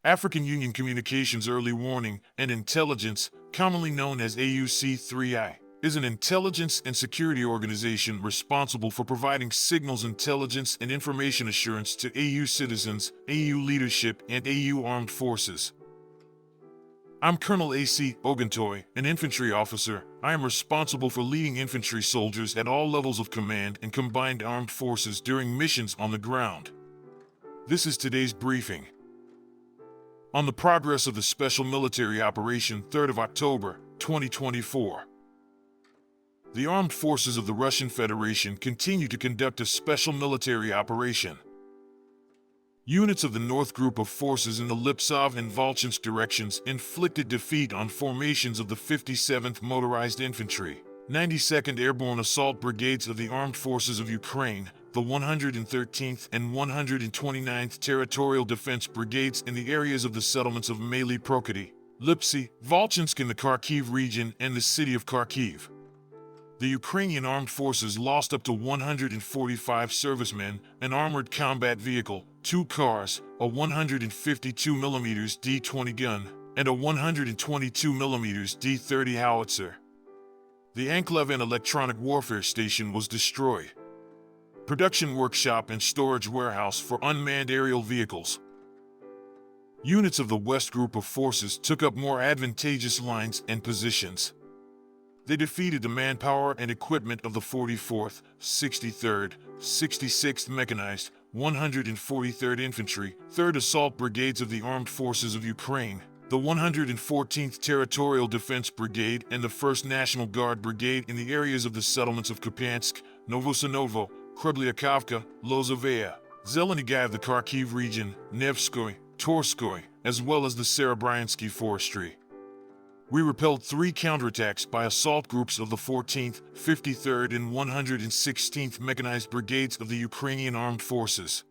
African Union Communications Early Warning and Intelligence, commonly known as AUC3I, is an intelligence and security organization responsible for providing signals intelligence and information assurance to AU citizens, AU leadership, and AU armed forces. I'm Colonel A.C. Oguntoye, an infantry officer. I am responsible for leading infantry soldiers at all levels of command and combined armed forces during missions on the ground. This is today's briefing. On the progress of the Special Military Operation 3rd of October, 2024. The armed forces of the Russian Federation continue to conduct a special military operation. Units of the North Group of Forces in the Liptsov and Volchansk directions inflicted defeat on formations of the 57th Motorized Infantry, 92nd Airborne Assault Brigades of the Armed Forces of Ukraine, the 113th and 129th Territorial Defense Brigades in the areas of the settlements of Maly Prokity, Lipsy, Volchansk in the Kharkiv region and the city of Kharkiv. The Ukrainian Armed Forces lost up to 145 servicemen, an armored combat vehicle, 2 cars, a 152mm D-20 gun, and a 122mm D-30 howitzer. The Anklev and Electronic Warfare Station was destroyed. Production workshop and storage warehouse for unmanned aerial vehicles. Units of the West Group of Forces took up more advantageous lines and positions. They defeated the manpower and equipment of the 44th, 63rd, 66th Mechanized, 143rd Infantry, 3rd Assault Brigades of the Armed Forces of Ukraine, the 114th Territorial Defense Brigade and the 1st National Guard Brigade in the areas of the settlements of Kupiansk, Novosanovo, Krebliakavka, Lozovaya, Zelenigay of the Kharkiv region, Nevskoy, Torskoy, as well as the Serebryansky Forestry. We repelled 3 counterattacks by assault groups of the 14th, 53rd, and 116th Mechanized Brigades of the Ukrainian Armed Forces.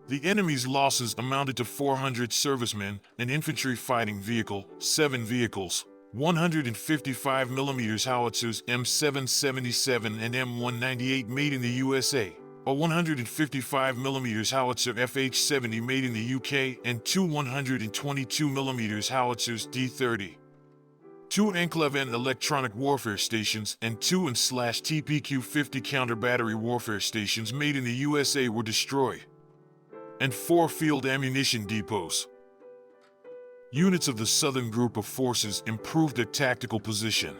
The enemy's losses amounted to 400 servicemen, an infantry fighting vehicle, 7 vehicles, 155mm howitzers M777 and M198 made in the USA, a 155mm howitzer FH-70 made in the UK, and 2 122mm howitzers D-30. 2 Anklev and electronic warfare stations and 2 TPQ-50 counter-battery warfare stations made in the USA were destroyed, and 4 field ammunition depots. Units of the Southern Group of Forces improved their tactical position.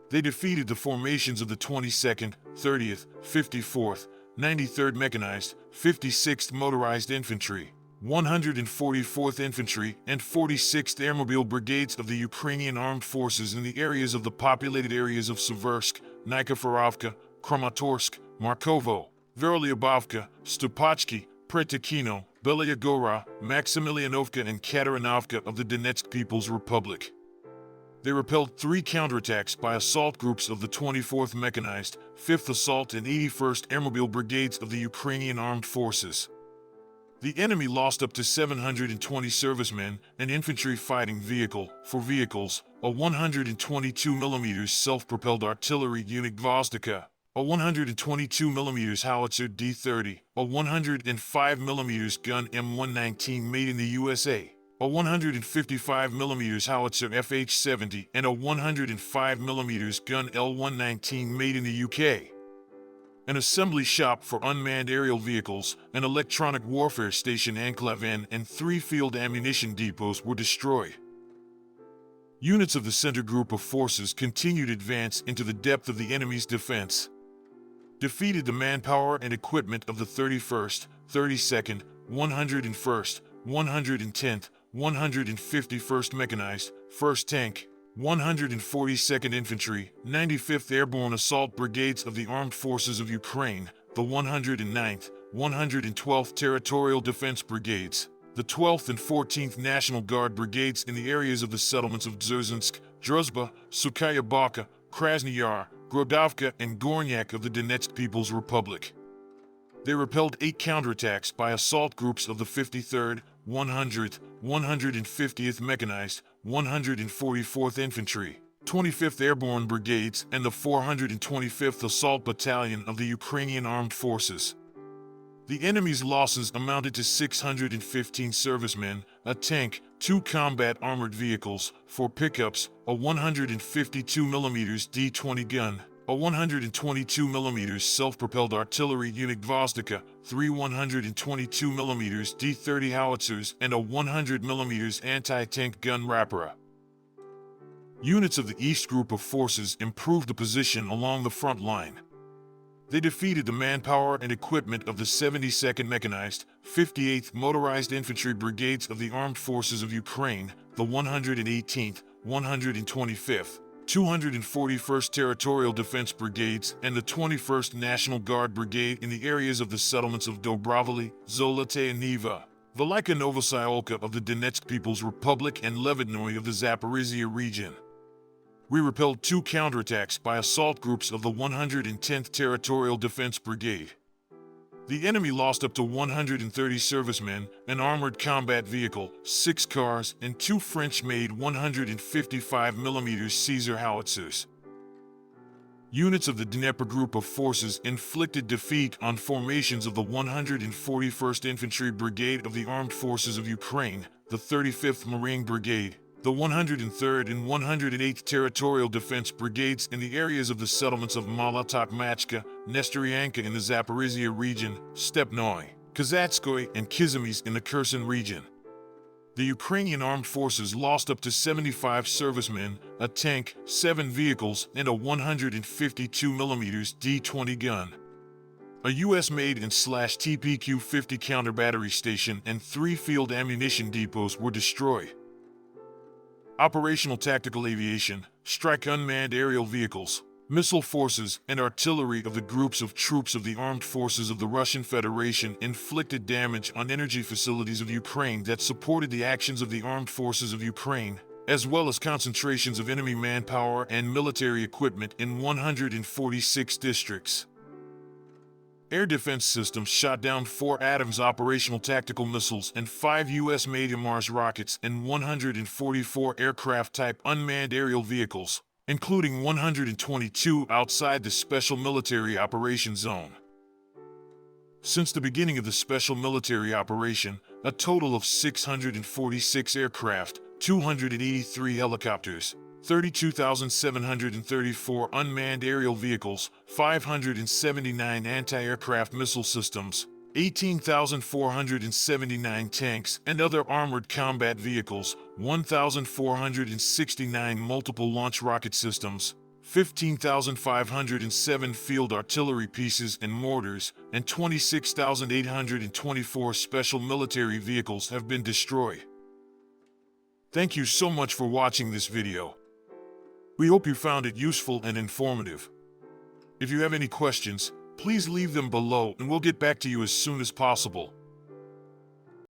They defeated the formations of the 22nd, 30th, 54th, 93rd Mechanized, 56th Motorized Infantry, 144th Infantry, and 46th Airmobile Brigades of the Ukrainian Armed Forces in the areas of the populated areas of Seversk, Nikaforovka, Kramatorsk, Markovo, Verolyubovka, Stupachki, Pretikino, Belaya Gora, Maximilianovka, and Katarinovka of the Donetsk People's Republic. They repelled 3 counterattacks by assault groups of the 24th Mechanized, 5th Assault, and 81st Airmobile Brigades of the Ukrainian Armed Forces. The enemy lost up to 720 servicemen, an infantry fighting vehicle, 4 vehicles, a 122mm self-propelled artillery unit Gvozdika, a 122mm howitzer D-30, a 105mm gun M119 made in the USA, a 155mm howitzer FH-70, and a 105mm gun L119 made in the UK. An assembly shop for unmanned aerial vehicles, an electronic warfare station Anklev and 3 field ammunition depots were destroyed. Units of the Center Group of Forces continued advance into the depth of the enemy's defense. Defeated the manpower and equipment of the 31st, 32nd, 101st, 110th, 151st Mechanized, 1st Tank, 142nd Infantry, 95th Airborne Assault Brigades of the Armed Forces of Ukraine, the 109th, 112th Territorial Defense Brigades, the 12th and 14th National Guard Brigades in the areas of the settlements of Dzержinsk, Druzhba, Sukhaya Baka, Krasny Yar, Grodovka, and Gornyak of the Donetsk People's Republic. They repelled 8 counterattacks by assault groups of the 53rd, 100th, 150th Mechanized, 144th Infantry, 25th Airborne Brigades, and the 425th Assault Battalion of the Ukrainian Armed Forces. The enemy's losses amounted to 615 servicemen, a tank, 2 combat armored vehicles, 4 pickups, a 152mm D-20 gun, a 122mm self-propelled artillery unit Gvozdika, 3 122mm D-30 howitzers, and a 100mm anti-tank gun Rapora. Units of the East Group of Forces improved the position along the front line. They defeated the manpower and equipment of the 72nd Mechanized, 58th Motorized Infantry Brigades of the Armed Forces of Ukraine, the 118th, 125th, 241st Territorial Defense Brigades, and the 21st National Guard Brigade in the areas of the settlements of Dobrovolye, Zolote and Niva, Velika Novosayolka of the Donetsk People's Republic, and Levidnoye of the Zaporizhia region. We repelled 2 counterattacks by assault groups of the 110th Territorial Defense Brigade. The enemy lost up to 130 servicemen, an armored combat vehicle, 6 cars, and 2 French-made 155mm Caesar howitzers. Units of the Dnepr Group of Forces inflicted defeat on formations of the 141st Infantry Brigade of the Armed Forces of Ukraine, the 35th Marine Brigade, the 103rd and 108th Territorial Defense Brigades in the areas of the settlements of Molotokh-Machka, Nestoryanka in the Zaporizhia region, Stepnoy, Kazatskoye, and Kizimys in the Kherson region. The Ukrainian Armed Forces lost up to 75 servicemen, a tank, 7 vehicles, and a 152mm D-20 gun. A US-made and /TPQ-50 counter-battery station and 3 field ammunition depots were destroyed. Operational tactical aviation, strike unmanned aerial vehicles, missile forces, and artillery of the groups of troops of the armed forces of the Russian Federation inflicted damage on energy facilities of Ukraine that supported the actions of the armed forces of Ukraine, as well as concentrations of enemy manpower and military equipment in 146 districts. Air defense systems shot down 4 Adams operational tactical missiles and 5 US-made Mars rockets and 144 aircraft-type unmanned aerial vehicles, including 122 outside the Special Military Operation Zone. Since the beginning of the Special Military Operation, a total of 646 aircraft, 283 helicopters, 32,734 unmanned aerial vehicles, 579 anti-aircraft missile systems, 18,479 tanks and other armored combat vehicles, 1,469 multiple launch rocket systems, 15,507 field artillery pieces and mortars, and 26,824 special military vehicles have been destroyed. Thank you so much for watching this video. We hope you found it useful and informative. If you have any questions, please leave them below and we'll get back to you as soon as possible.